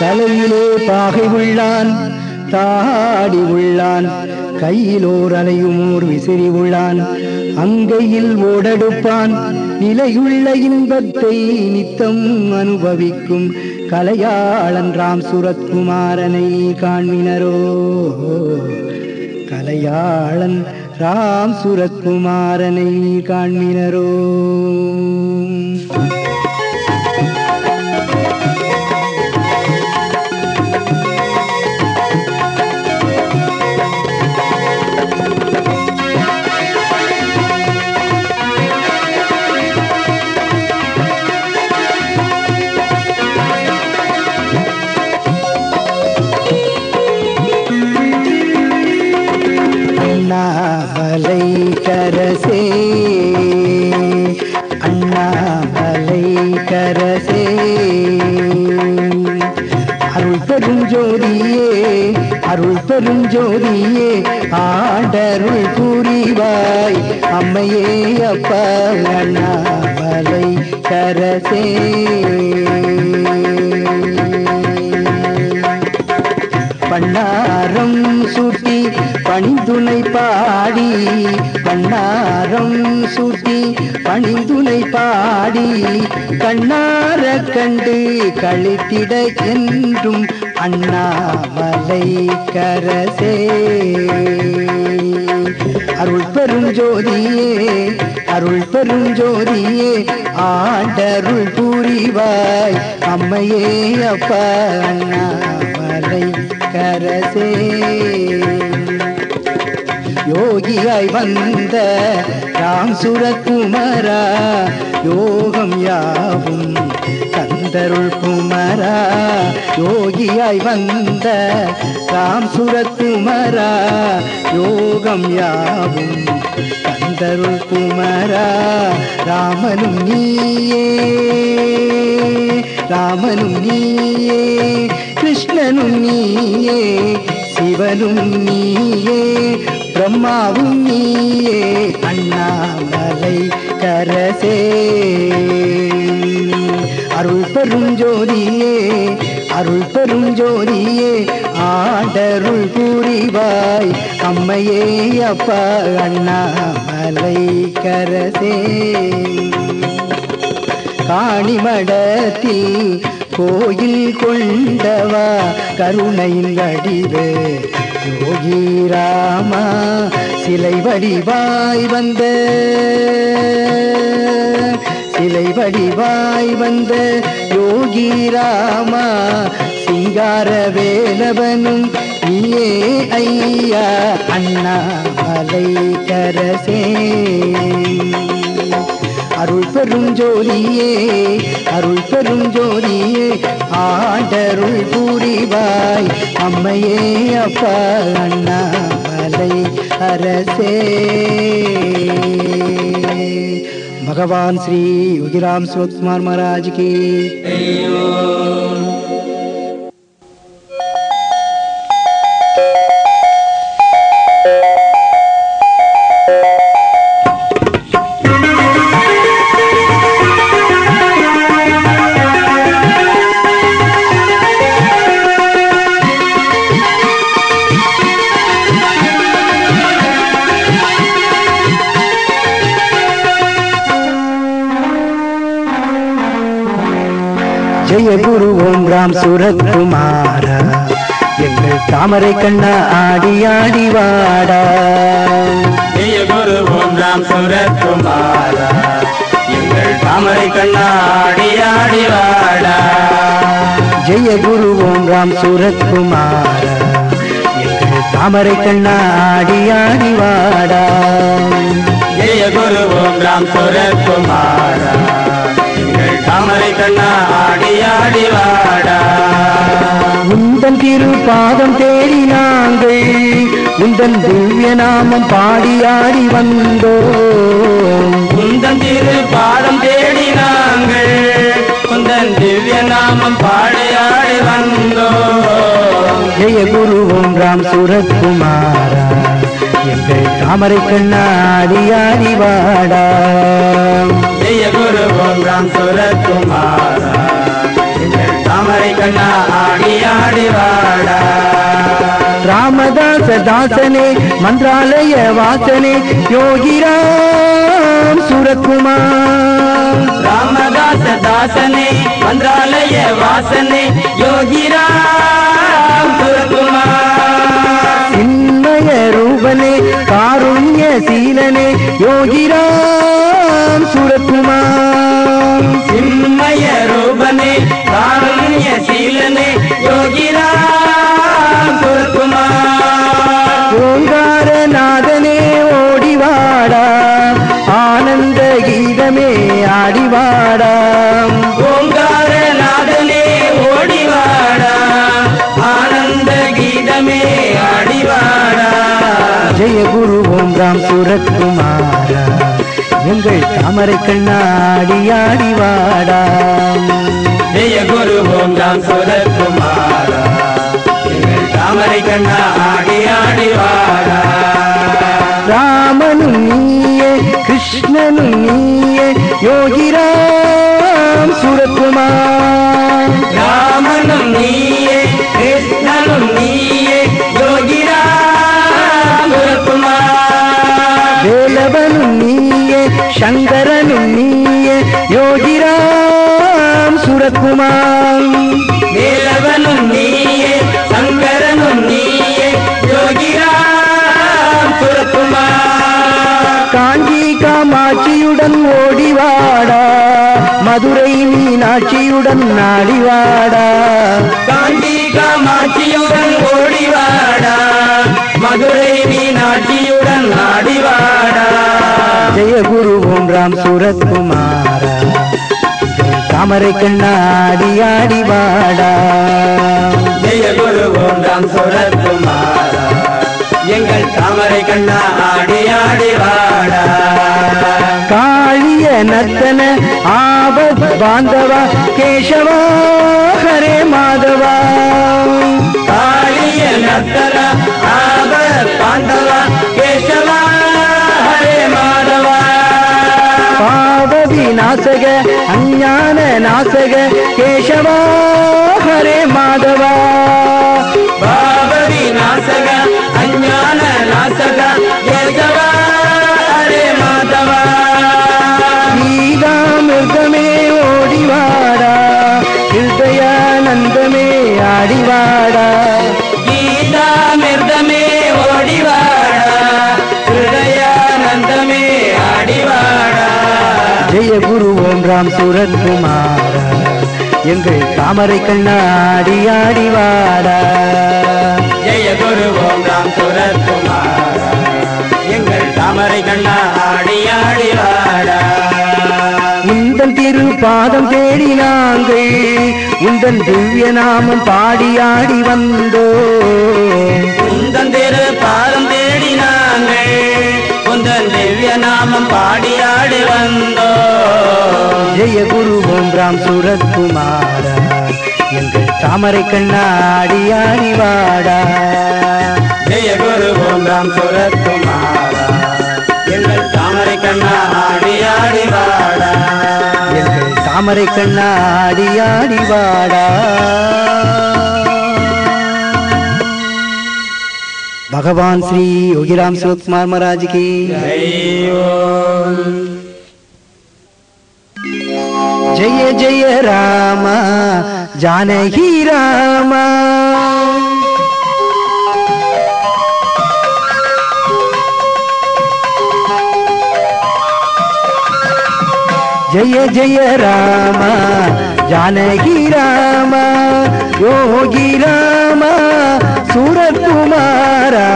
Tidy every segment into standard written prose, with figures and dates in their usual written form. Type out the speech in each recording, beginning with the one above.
தலையிலே பாகை உள்ளான், தாடி உள்ளான், கையிலோர் அலையுமோர் விசிறி உள்ளான், அங்கையில் ஓடெடுப்பான், நிலையுள்ள இன்பத்தை நித்தம் அனுபவிக்கும் கலையாளன் ராம் சுரத்குமாரனை காண்மினரோ. கலையாளன் ராம் சுரத்குமாரனை காண்மினரோ. அண்ணாமலை கரசே, அண்ணாமலை கரசே, அருள் பெரும் ஜோதியே, அருள் பெரும் ஜோதியே, ஆடருள் புரிவாய் அம்மையே அப்பா. அண்ணாமலை கரசே, பண்ணாரம் சூட்டி பணிந்துனை பாடி, பண்ணாரம் சூட்டி பணிந்துனை பாடி, கண்ணார கண்டு கழித்திட என்றும் அண்ணாமலை கரசே. அருள் பெரும் ஜோதியே, அருள் பெரும் ஜோதியே, ஆண்டருள் புரிவாய் அம்மையே அப்பா. அண்ணாமலை கரசே, யோகியாய் வந்த ராம் சுரத்குமாரா, யோகம் யாவும் தந்தருள் குமாரா. யோகியாய் வந்த ராம் சுரத்குமாரா, யோகம் யாவும் தந்தருள் குமாரா. ராமனும் நீயே, ராமனும் நீயே, கிருஷ்ணனும் நீயே, சிவனும் நீயே, பிரம்மாவும் நீயே. அண்ணாமலை கரசே, அருள் பெரும் ஜோதியே, அருள் பெரும் ஜோதியே, ஆடருள் புரிவாய் அம்மையே அப்பா. அண்ணாமலை கரசே, காணிமடத்தில் கோயில் கொண்டவா, கருணையின் வடிவே யோகி ராமா, சிலை வடிவாய் வந்த, சிலை வடிவாய் வந்த யோகி ராமா, சிங்கார வேலவனும் நீயே ஐயா. அண்ணாமலை கரசே, அருள் பெரும் ஜோதியே, அருள் பெரும் ஜோதியே, ஆண்டருள் புரிவாய் அம்மையே அப்பா. அண்ணாமலை அரசே. भगवान श्री योगीराम सुरत्कुमार महाराज की। जय गुरु ओम राम सुरत्कुमारा, எங்கள் தாமரை கண்ணா ஆடி ஆடி வாடா. ஜெய குரு ஓம் ராம் சுரத்குமாரா, எங்கள் தாமரை கண்ணா ஆடி ஆடி வாடா. ஜெய குரு ஓம் ராம் சுரத்குமாரா, எங்கள் தாமரை கண்ணா ஆடி ஆடி வாடா. ஜெய குரு ஓம் ராம் சுரத்குமாரா, எங்கள் தாமரை கண்ணா ஆடி ஆடி வாடா. உந்தன் திரு பாதம் தேடி நாங்கள் உந்தன் திவ்ய நாமம் பாடி ஆடி வந்தோம். உந்தன் திரு பாதம் தேடி நாங்கள் உந்தன் திவ்ய நாமம் பாடி ஆடி வந்தோம். ஜெய குரு ஓம் ராம் சுரத்குமாரா, எங்கள் தாமரை கண்ணா ஆடி ஆடி வாடா. ஜெய குரு ஓம் ராம் சுரத்குமாரா, எங்கள் தாமரை தாமரை கண்ணா ஆடி ஆடி வாடா. ராமதாச தாசனே மந்திராலய வாசனே யோகிராம் சூரத்குமார். ராமதாச தாசனே மந்திராலய வாசனே யோகிராம் சூரத்குமார். சின்மய ரூபனே காருண்ய சீலனே யோகிராம் சூரத்குமார். சின்மய ரூபனே காருண்ய சீலனே யோகிராம் சூரத்குமார். ஓங்காரநாதனே ஓடிவாடா ஆனந்த கீதமே ஆடிவாடா. ஓங்காரநாதனே ஓடிவாடா ஆனந்த கீதமே ஆடிவாடா. ஜெய குரு ஓம் ராம் சூரத்குமாரா எங்கள் தாமரை கண்ணா ஆடி ஆடிவாடா. ஜெய குரு ஓம் ராம் சூரத்குமாரா எங்கள் தாமரை கண்ணா ஆடி ஆடி வாடா. ராமனும் நீயே கிருஷ்ணனும் நீயே யோகிராம் சூரத்குமார். ராமனும் நீயே கிருஷ்ணனும் நீயே யோகிராம் சூரத்குமார். வேலவனும் நீயே சங்கரனும் நீயே யோகிராம் சூரத்குமார். வேலவனும் நீயே சங்கரனும் நீயே யோகிராம் சூரத்குமார். காஞ்சி காமாட்சியுடன் ஓடிவாடா மதுரை மீனாட்சியுடன் நாடிவாடா. காஞ்சி காமாட்சியுடன் ஓடிவாடா மதுரை மீனாட்சியுடன் ஆடிவாடா. ஜெய குரு ஓம் ராம் சூரத்குமாரா தாமரை கண்ணா ஆடி ஆடிவாடா. ஜெய குரு ஓம் ராம் சூரத்குமாரா எங்கள் தாமரை கண்ணா ஆடி ஆடி வாடா. காளிய நர்த்தன ஆபத் பாந்தவா கேசவா ஹரே மாதவா. காளிய நர்த்தன ஆபத் பாந்தவா கேசவா ஹரே மாதவா. பாவ விநாசக அஞ்ஞான நாசக கேசவா ஹரே மாதவா. பாபவி நாசக அஞ்ஞான நாசக கேசவா ஹரே மாதவா. கீதாமிர்தமே ஓடிவாடா ஹிருதயானந்தமே ஆடிவாடா. கீதாமிர்தமே ஓடிவாடா ஹிருதயானந்தமே ஆடிவாடா. ஜெய குரு ஓம் ராம் சூரத்குமாரா எங்கள் தாமரை கண்ணா ஆடி ஆடிவாடா. ஜெய குரு ஓம் ராம் சூரத்குமாரா எங்கள் தாமரை கண்ணா ஆடி ஆடி வாடா. உந்தன் திரு பாதம் தேடி நாங்கள் உந்தன் திவ்ய நாமம் பாடி ஆடி வந்தோ. உந்தன் திரு பாதம் தேடி நாங்கள் உந்தன் திவ்ய நாமம் பாடி ஆடி வந்தோ. ஜெய குரு ஓம் ராம் சூரத்குமாரா எங்கள் தாமரை கண்ணா ஆடி ஆடிவாடா. ஜெய குரு ஓம் ராம் சூரத்குமாரா எங்கள் தாமரை கண்ணா ஆடி ஆடி வாடா. எங்கள் தாமரை கண்ணா ஆடி ஆடிவாடா. भगवान श्री योगीराम सूरत्कुमार महाराज की जय ओम. जय जय राम जानकी राम. जय जय राम जानकी राम योगी राम सूरत्कुमारा.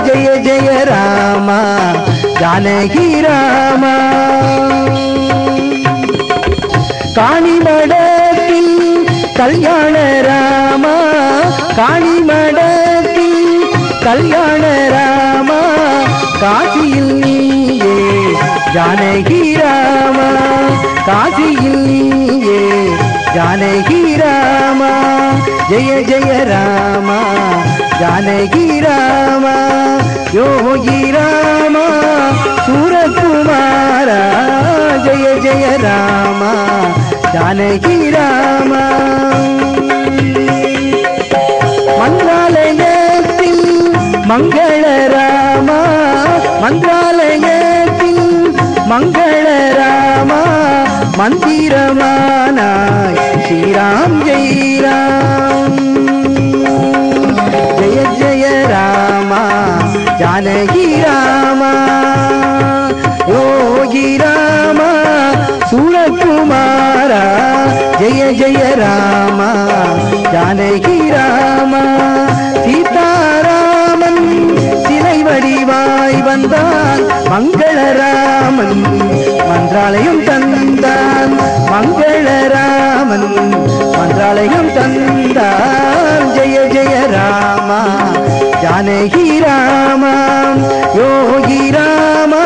जय जय राम जानकी राम. காணிமடத்தில் கல்யாண ராமா காணிமடத்தில் கல்யாண ராமா காசியில் நீயே ஜானகி ராமா காசியில் நீயே ஜானகி ராமா. ஜெய ஜெய ராமா ஜானகி ராமா யோகி ராமா சூரத்குமாரா. ஜெய ஜெய ராமா जानकी राम. மங்கள ராமா மந்திராலயத்தில் மங்கள ராமா மந்திரமானாய் ஸ்ரீராம் ஜெயராம் ஜெய ஜெய ராமா ஜானகி ராமா யோகி ராமா சூரகுமாரா ஜெய ஜெய ராமா ஜானகி ராமா சீதாராமன் சிலை வடிவாய் வந்தான் மங்களராமன் மந்திராலயம் தந்தான் மங்களராமன் மந்திராலயம் தந்தான் ஜெய ஜெய ராமா ஜானகி ராமா யோகி ராமா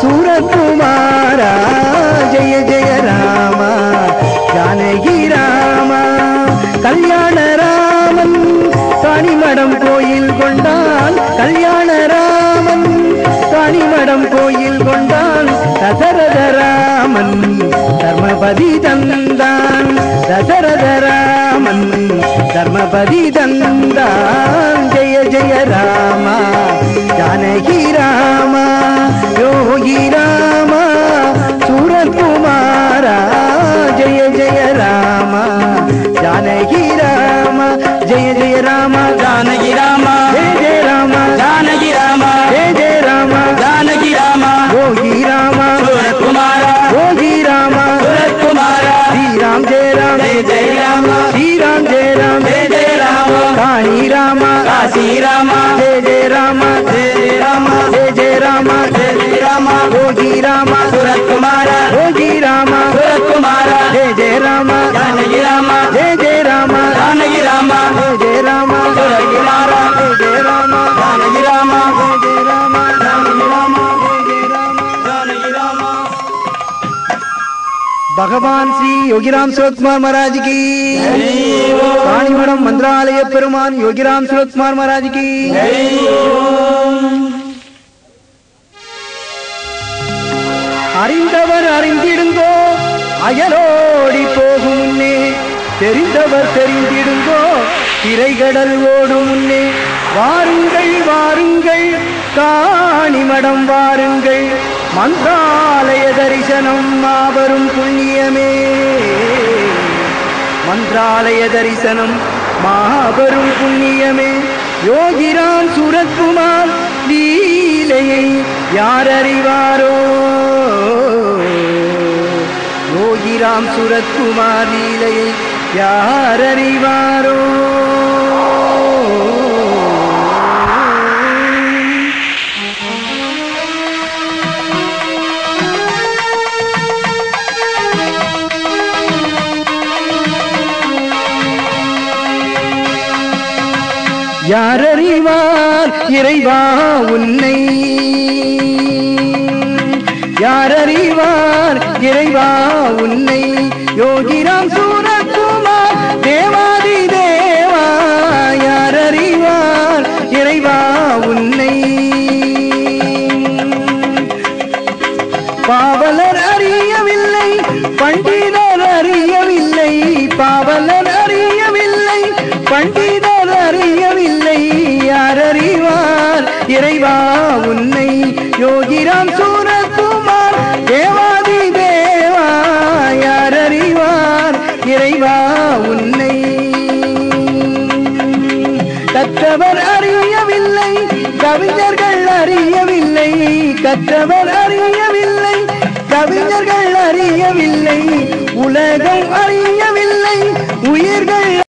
சூரகுமாரா ஜெய ஜெய ராமா ஜானகி ராமா கல்யாண ராமன் காணிமடம் கோயில் கொண்டான் கல்யாண ராமன் காணிமடம் கோயில் கொண்டான் தசரத ராமன் தர்மபதி தந்தான் தசரத ராமன் தர்மபதி தந்தான் ஜெய ஜெய ராமா ஜானகி ராமா யோகி ராமா சூரகுமாரா ஜெய ஜெய ராமா ஜானகி ராமா ஜெய ஜெய ராமா ஜானகி ராமா ஜெய ஜெய ராமா ஜானகி ராமா ஜெய ஜெய ராமா ஜானகி ராமா யோகி ராமா சூரத்குமாரா யோகி ராமா சூரத்குமாரா ஸ்ரீராம் ஜெய ராம் ஜெய ஜெய ராமா ஸ்ரீராம் ஜெய ராம் ஜெய ஜெய ராமா காணி ராமா காசி ராமா ஜெய ஜெய ராமா ஜெய ஜெய ராமா ஜெய ஜெய ராமா ஜெய ஜெய ராமா யோகி ராமா சூரத்குமாரா யோகி ராமா சூரத்குமாரா ஜெய ஜெய ராமா ஜானகி ராமா ஜெய ஜெய ராமா ஜானகி ராமா ஜெய ஜெய ராமா சூரத்குமாரா ஜெய ஜெய ராமா ஜானகி ராமா ஜெய ஜெய ராமா ஜானகி ராமா ஜெய ஜெய ராமா ஜானகி ராமா பகவான் ஸ்ரீ யோகிராம் சுரத்குமார் மகாராஜ் की காணிமடம் மந்திராலய பெருமான் யோகிராம் சுரத்குமார் மகாராஜ் की அறிந்தவர் அறிந்திடுங்கோ அயலோடி போகும் முன்னே தெரிந்தவர் தெரிந்திடுங்கோ திரைகடல் ஓடும் முன்னே வாருங்கள் வாருங்கள் காணிமடம் வாருங்கள் மந்திராலய தரிசனம் மாபெரும் புண்ணியமே மந்திராலய தரிசனம் மாபெரும் புண்ணியமே யோகிராம் சூரத்குமார் லீலையை யார் அறிவாரோ யோகிராம் சூரத்குமார் லீலையை யார் அறிவாரோ யார் அறிவார் இறைவா உன்னை யார் அறிவார் இறைவா உன்னை யோகிராம் சூரத்குமார் தேவாதி தேவா யார் அறிவார் இறைவா உன்னை பாவலர் அறியவில்லை பண்டிதர் அறியவில்லை பாவலர் அறியவில்லை பண்டிதர் அறியவில்லை யார் அறிவார் இறைவா உன்னை யோகிராம் சூரத்குமார் தேவாதி தேவா யார் அறிவார் இறைவா உன்னை கற்றவர் அறியவில்லை கவிஞர்கள் அறியவில்லை கற்றவர் அறியவில்லை கவிஞர்கள் அறியவில்லை உலகம் அறிய